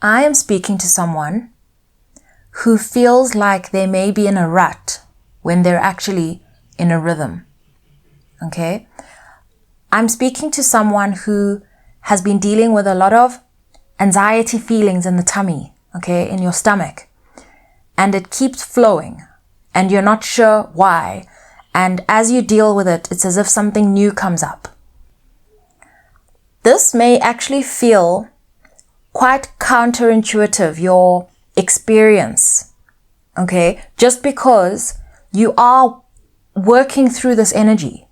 I am speaking to someone who feels like they may be in a rut when they're actually in a rhythm. Okay? I'm speaking to someone who has been dealing with a lot of anxiety feelings in the tummy, okay, in your stomach. And it keeps flowing and you're not sure why. And as you deal with it, it's as if something new comes up. This may actually feel quite counterintuitive, your experience, okay, just because you are working through this energy.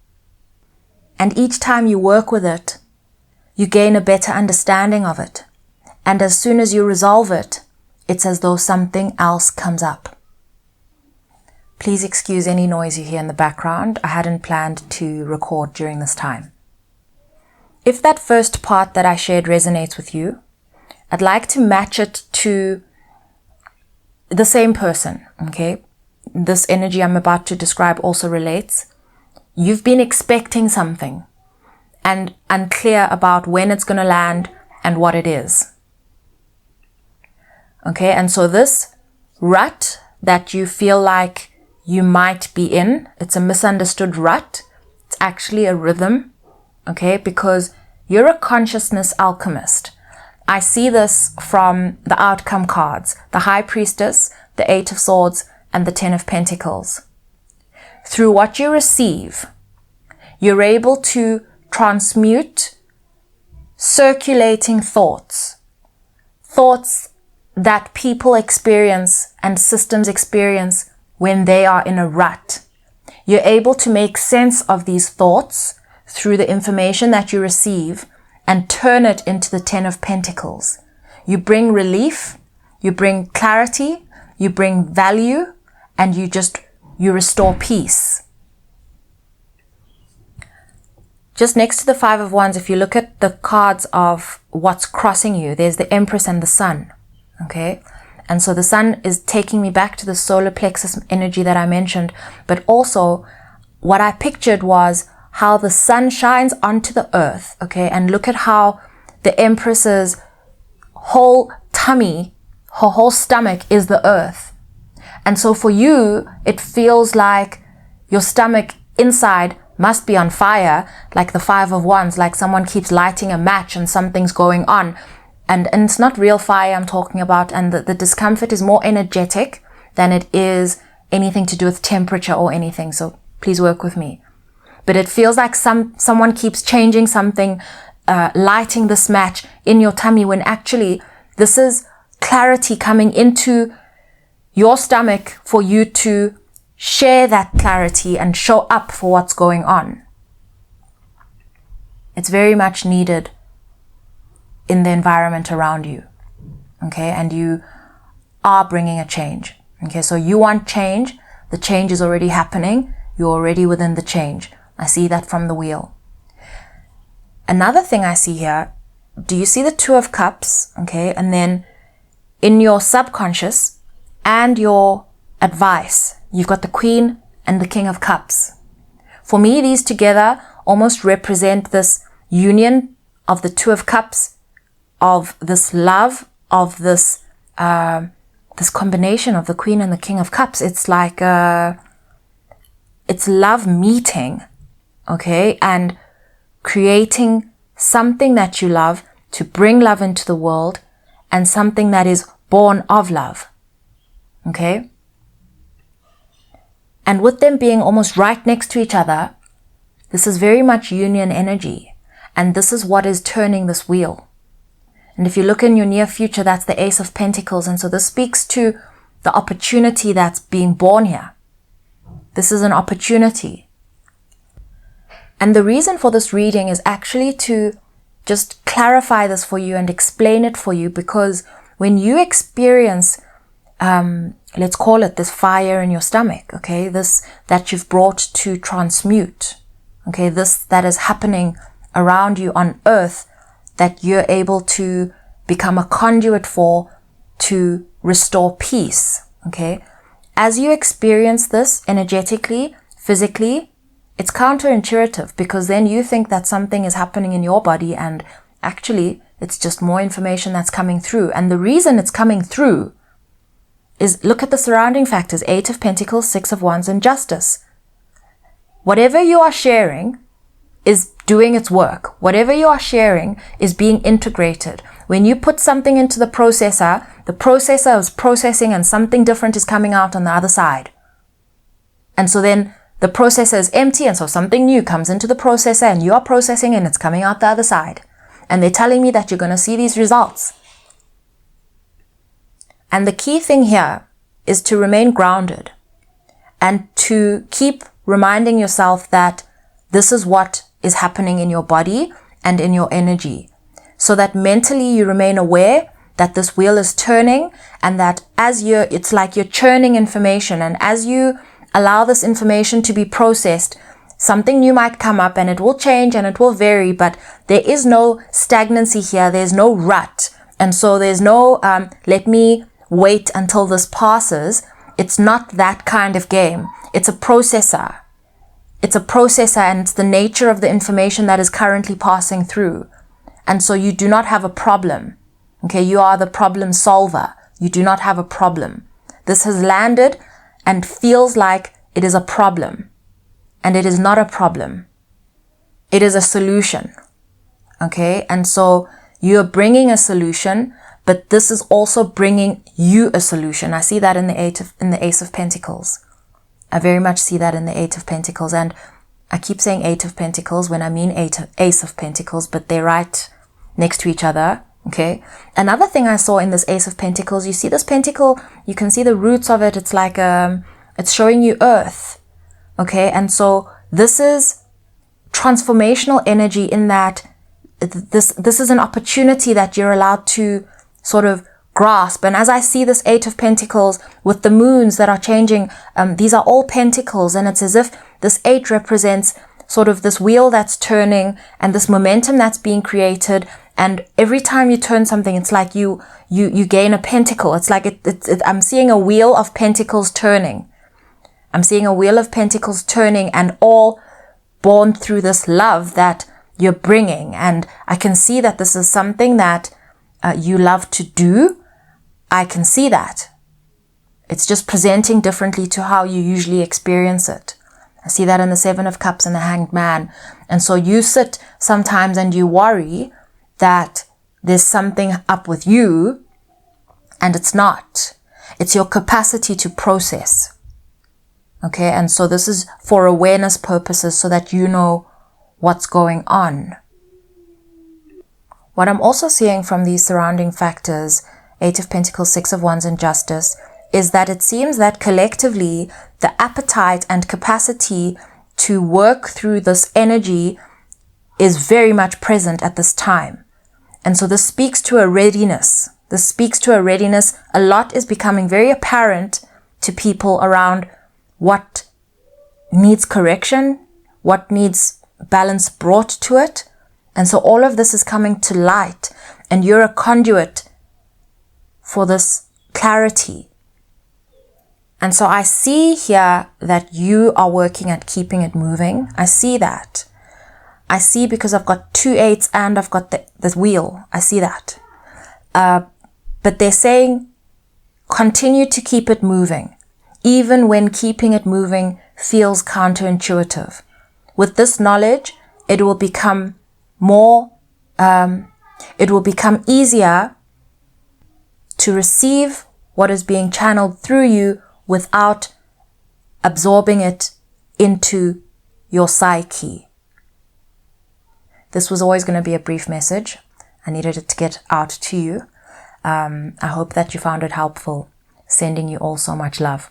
And each time you work with it, you gain a better understanding of it. And as soon as you resolve it, it's as though something else comes up. Please excuse any noise you hear in the background. I hadn't planned to record during this time. If that first part that I shared resonates with you, I'd like to match it to the same person, okay? This energy I'm about to describe also relates. You've been expecting something and unclear about when it's going to land and what it is. Okay, and so this rut that you feel like you might be in, it's a misunderstood rut. It's actually a rhythm, okay, because you're a consciousness alchemist. I see this from the outcome cards, the High Priestess, the Eight of Swords, and the Ten of Pentacles. Through what you receive, you're able to transmute circulating thoughts that people experience and systems experience when they are in a rut. You're able to make sense of these thoughts through the information that you receive and turn it into the Ten of Pentacles. You bring relief, you bring clarity, you bring value, and you restore peace. Just next to the Five of Wands, if you look at the cards of what's crossing you, there's the Empress and the Sun, okay? And so the Sun is taking me back to the solar plexus energy that I mentioned, but also what I pictured was how the sun shines onto the earth, okay? And look at how the Empress's whole tummy, her whole stomach is the earth. And so for you, it feels like your stomach inside must be on fire, like the Five of Wands, like someone keeps lighting a match and something's going on. And it's not real fire I'm talking about, and the discomfort is more energetic than it is anything to do with temperature or anything. So please work with me. But it feels like someone keeps changing something, lighting this match in your tummy, when actually this is clarity coming into your stomach for you to share that clarity and show up for what's going on. It's very much needed in the environment around you, okay? And you are bringing a change, okay? So you want change. The change is already happening. You're already within the change. I see that from the wheel. Another thing I see here, do you see the Two of Cups, okay? And then in your subconscious and your advice, you've got the Queen and the King of Cups. For me, these together almost represent this union of the Two of Cups, of this love, of this this combination of the Queen and the King of Cups. It's like it's love meeting, okay, and creating something that you love to bring love into the world, and something that is born of love, okay? And with them being almost right next to each other, this is very much union energy, and this is what is turning this wheel. And if you look in your near future, that's the Ace of Pentacles, and so this speaks to the opportunity that's being born here. This is an opportunity. And the reason for this reading is actually to just clarify this for you and explain it for you, because when you experience, let's call it this fire in your stomach, okay, this that you've brought to transmute, okay, this that is happening around you on earth, that you're able to become a conduit for, to restore peace, okay? As you experience this energetically, physically, it's counterintuitive, because then you think that something is happening in your body, and actually It's just more information that's coming through. And the reason it's coming through is, look at the surrounding factors: 8 of Pentacles, 6 of Wands, and Justice. Whatever you are sharing is doing its work. Whatever you are sharing is being integrated. When you put something into the processor is processing and something different is coming out on the other side. And so then the processor is empty, and so something new comes into the processor and you are processing and it's coming out the other side. And they're telling me that you're going to see these results. And the key thing here is to remain grounded and to keep reminding yourself that this is what is happening in your body and in your energy, so that mentally you remain aware that this wheel is turning, and that it's like you're churning information, and as you allow this information to be processed, something new might come up and it will change and it will vary, but there is no stagnancy here. There's no rut. And so there's no, let me wait until this passes. It's not that kind of game. It's a processor. It's a processor, and it's the nature of the information that is currently passing through. And so you do not have a problem. Okay, you are the problem solver. You do not have a problem. This has landed and feels like it is a problem. And it is not a problem. It is a solution. Okay, and so you're bringing a solution, but this is also bringing you a solution. I see that in the Ace of Pentacles. I very much see that in the 8 of Pentacles. And I keep saying 8 of Pentacles when I mean Ace of Pentacles, but they're right next to each other. Okay. Another thing I saw in this Ace of Pentacles, you see this pentacle, you can see the roots of it. It's like, it's showing you earth. Okay. And so this is transformational energy, in that this is an opportunity that you're allowed to sort of grasp. And as I see this 8 of Pentacles with the moons that are changing, these are all pentacles, and it's as if this 8 represents sort of this wheel that's turning and this momentum that's being created. And every time you turn something, it's like you gain a pentacle. It's like I'm seeing a wheel of pentacles turning. I'm seeing a wheel of pentacles turning, and all born through this love that you're bringing. And I can see that this is something that you love to do. I can see that. It's just presenting differently to how you usually experience it. I see that in the 7 of Cups and the Hanged Man. And so you sit sometimes and you worry that there's something up with you, and it's not. It's your capacity to process. Okay, and so this is for awareness purposes, so that you know what's going on. What I'm also seeing from these surrounding factors, 8 of Pentacles, 6 of Wands, and Justice, is that it seems that collectively the appetite and capacity to work through this energy is very much present at this time. And so this speaks to a readiness. This speaks to a readiness. A lot is becoming very apparent to people around what needs correction, what needs balance brought to it. And so all of this is coming to light, and you're a conduit for this clarity. And so I see here that you are working at keeping it moving. I see that. I see, because I've got 2 8s and I've got the wheel. I see that. But they're saying continue to keep it moving, even when keeping it moving feels counterintuitive. With this knowledge, it will become it will become easier to receive what is being channeled through you without absorbing it into your psyche. This was always going to be a brief message. I needed it to get out to you. I hope that you found it helpful. Sending you all so much love.